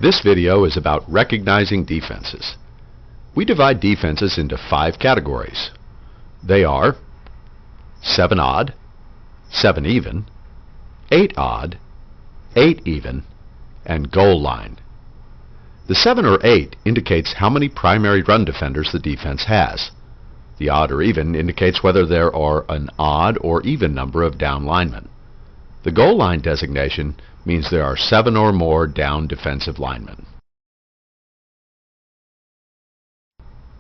This video is about recognizing defenses. We divide defenses into 5 categories. They are 7 odd, 7 even, 8 odd, 8 even, and goal line. The 7 or 8 indicates how many primary run defenders the defense has. The odd or even indicates whether there are an odd or even number of down linemen. The goal line designation means there are 7 or more down defensive linemen.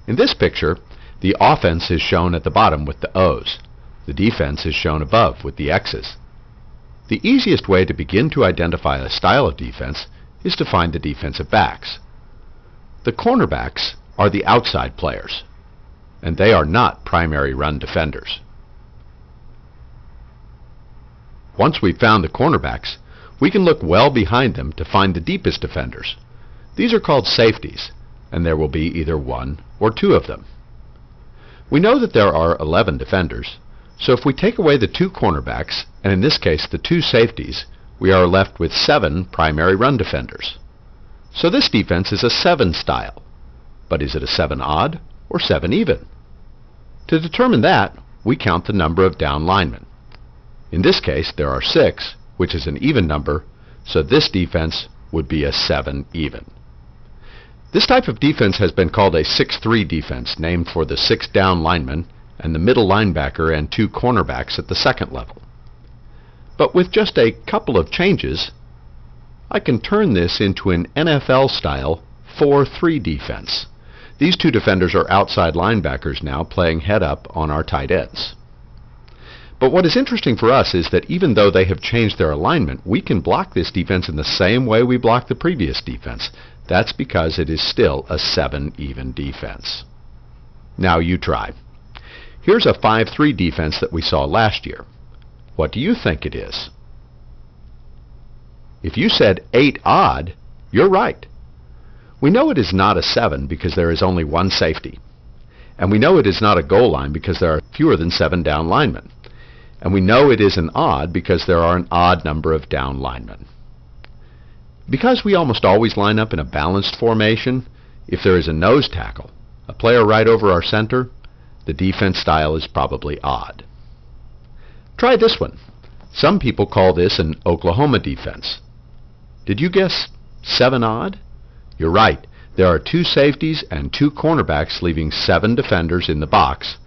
In this picture, the offense is shown at the bottom with the O's. The defense is shown above with the X's. The easiest way to begin to identify a style of defense is to find the defensive backs. The cornerbacks are the outside players, and they are not primary run defenders. Once we've found the cornerbacks, we can look well behind them to find the deepest defenders. These are called safeties, and there will be either 1 or 2 of them. We know that there are 11 defenders, so if we take away the 2 cornerbacks, and in this case the 2 safeties, we are left with 7 primary run defenders. So this defense is a 7 style. But is it a 7 odd or 7 even? To determine that, we count the number of down linemen. In this case, there are 6, which is an even number, so this defense would be a 7 even. This type of defense has been called a 6-3 defense, named for the 6 down linemen and the middle linebacker and 2 cornerbacks at the second level. But with just a couple of changes, I can turn this into an NFL-style 4-3 defense. These 2 defenders are outside linebackers now playing head-up on our tight ends. But what is interesting for us is that even though they have changed their alignment, we can block this defense in the same way we blocked the previous defense. That's because it is still a 7 even defense. Now you try. Here's a 5-3 defense that we saw last year. What do you think it is? If you said 8 odd, you're right. We know it is not a 7 because there is only 1 safety. And we know it is not a goal line because there are fewer than 7 down linemen. And we know it is an odd because there are an odd number of down linemen. Because we almost always line up in a balanced formation, if there is a nose tackle, a player right over our center, the defense style is probably odd. Try this one. Some people call this an Oklahoma defense. Did you guess 7 odd? You're right. There are 2 safeties and 2 cornerbacks leaving 7 defenders in the box.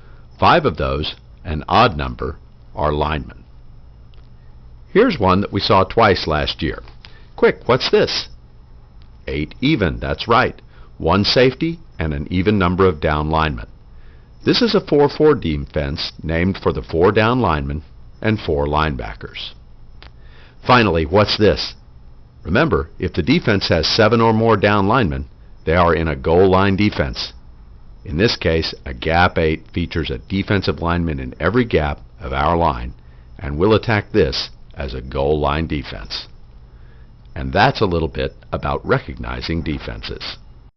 5 of those, an odd number, are linemen. Here's one that we saw twice last year. Quick, what's this? 8 even, that's right. 1 safety and an even number of down linemen. This is a 4-4 defense named for the 4 down linemen and 4 linebackers. Finally, what's this? Remember, if the defense has 7 or more down linemen, they are in a goal line defense. In this case, a gap 8 features a defensive lineman in every gap of our line, and we'll attack this as a goal line defense. And that's a little bit about recognizing defenses.